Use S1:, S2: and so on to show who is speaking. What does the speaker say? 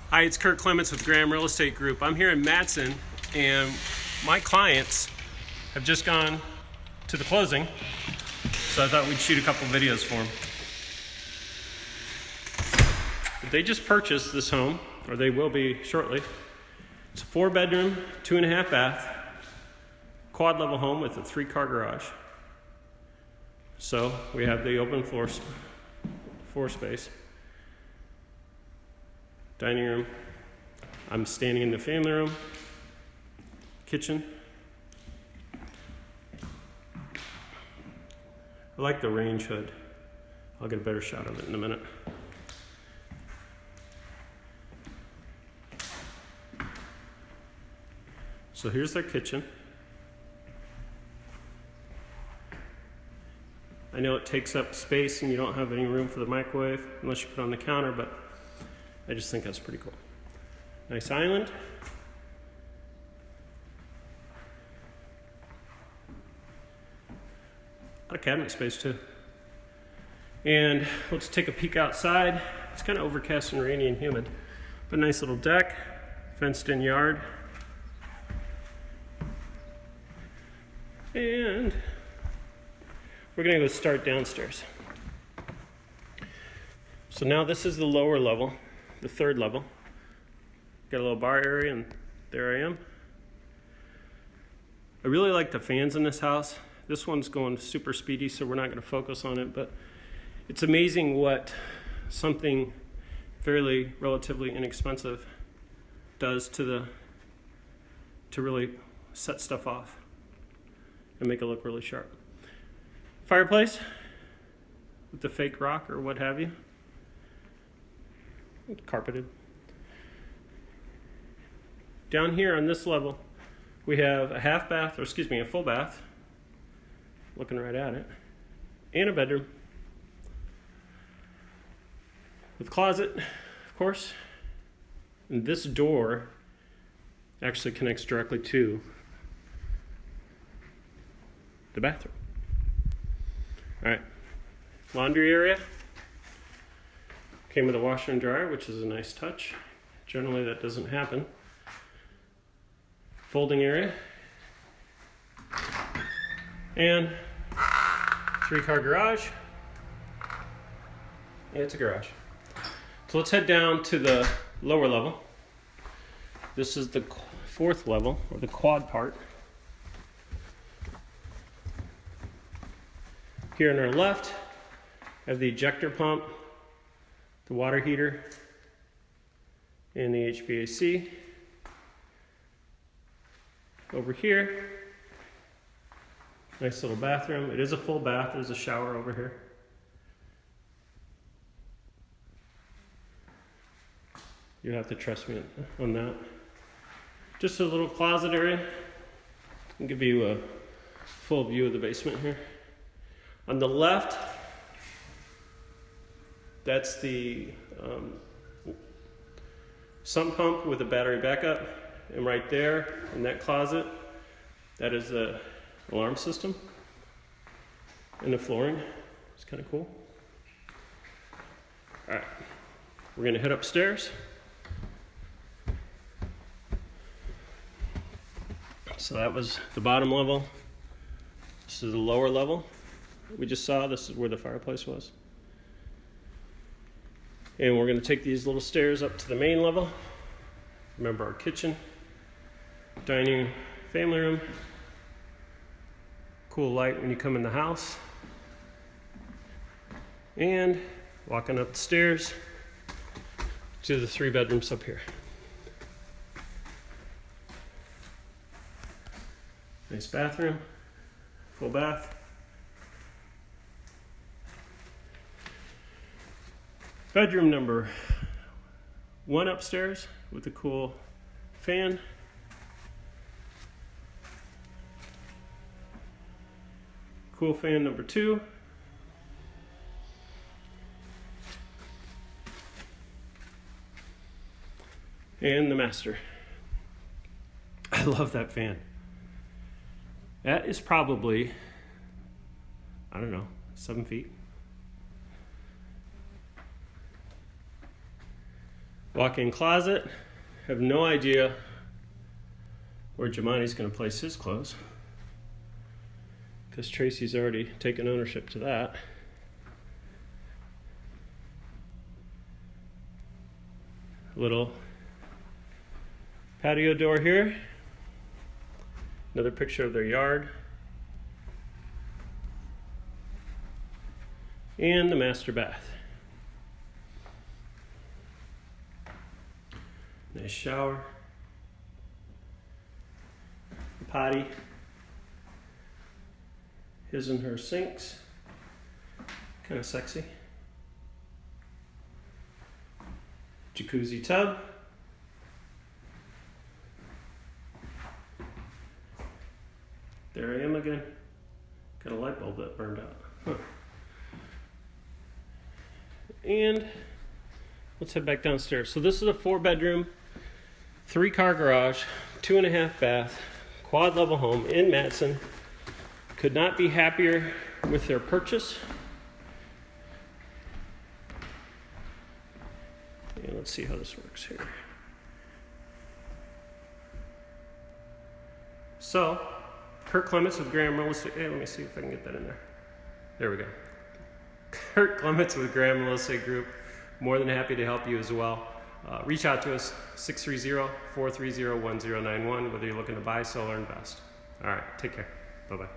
S1: Hi, it's Kurt Clements with Graham Real Estate Group. I'm here in Matteson, and my clients have just gone to the closing, so I thought we'd shoot a couple videos for them. But they just purchased this home, or they will be shortly. It's a 4-bedroom, 2.5 bath, quad level home with a 3-car garage. So we have the open floor space. Dining room. I'm standing in the family room. Kitchen. I like the range hood. I'll get a better shot of it in a minute. So here's their kitchen. I know it takes up space and you don't have any room for the microwave unless you put it on the counter, but I just think that's pretty cool. Nice island. A lot of cabinet space too. And let's take a peek outside. It's kind of overcast and rainy and humid, but nice little deck, fenced in yard. And we're gonna go start downstairs. So now this is the lower level. The 3rd level. Got a little bar area, and there I am. I really like the fans in this house. This one's going super speedy, so we're not going to focus on it, but it's amazing what something fairly relatively inexpensive does to really set stuff off and make it look really sharp. Fireplace with the fake rock or what have you. Carpeted. Down here on this level, we have a full bath, looking right at it, and a bedroom with closet, of course. And this door actually connects directly to the bathroom. All right, laundry area. Came with a washer and dryer, which is a nice touch. Generally that doesn't happen. Folding area. And 3-car garage. Yeah, it's a garage. So let's head down to the lower level. This is the 4th level, or the quad part. Here on our left, I have the ejector pump, the water heater, and the HVAC. Over here, nice little bathroom. It is a full bath. There's a shower over here. You have to trust me on that. Just a little closet area. I'll give you a full view of the basement here. On the left, that's the sump pump with a battery backup. And right there in that closet, that is the alarm system. And the flooring. It's kind of cool. All right, we're gonna head upstairs. So that was the bottom level. This is the lower level. We just saw, this is where the fireplace was. And we're going to take these little stairs up to the main level. Remember our kitchen, dining room, family room. Cool light when you come in the house. And walking up the stairs to the 3 bedrooms up here. Nice bathroom, full bath. Bedroom number 1 upstairs with a cool fan. Cool fan number 2. And the master. I love that fan. That is probably, I don't know, 7 feet. Walk-in closet. Have no idea where Jamani's going to place his clothes, because Tracy's already taken ownership to that. Little patio door here. Another picture of their yard. And the master bath. Nice shower. Potty. His and her sinks. Kind of sexy. Jacuzzi tub. There I am again. Got a light bulb that burned out. Huh. And let's head back downstairs. So this is a 4-bedroom, 3-car garage, 2.5 bath, quad level home in Matteson. Could not be happier with their purchase. And let's see how this works here. So, Kurt Clements with Graham Real Estate. Hey, let me see if I can get that in there. There we go. Kurt Clements with Graham Real Estate Group. More than happy to help you as well. Reach out to us, 630-430-1091, whether you're looking to buy, sell, or invest. All right, take care. Bye-bye.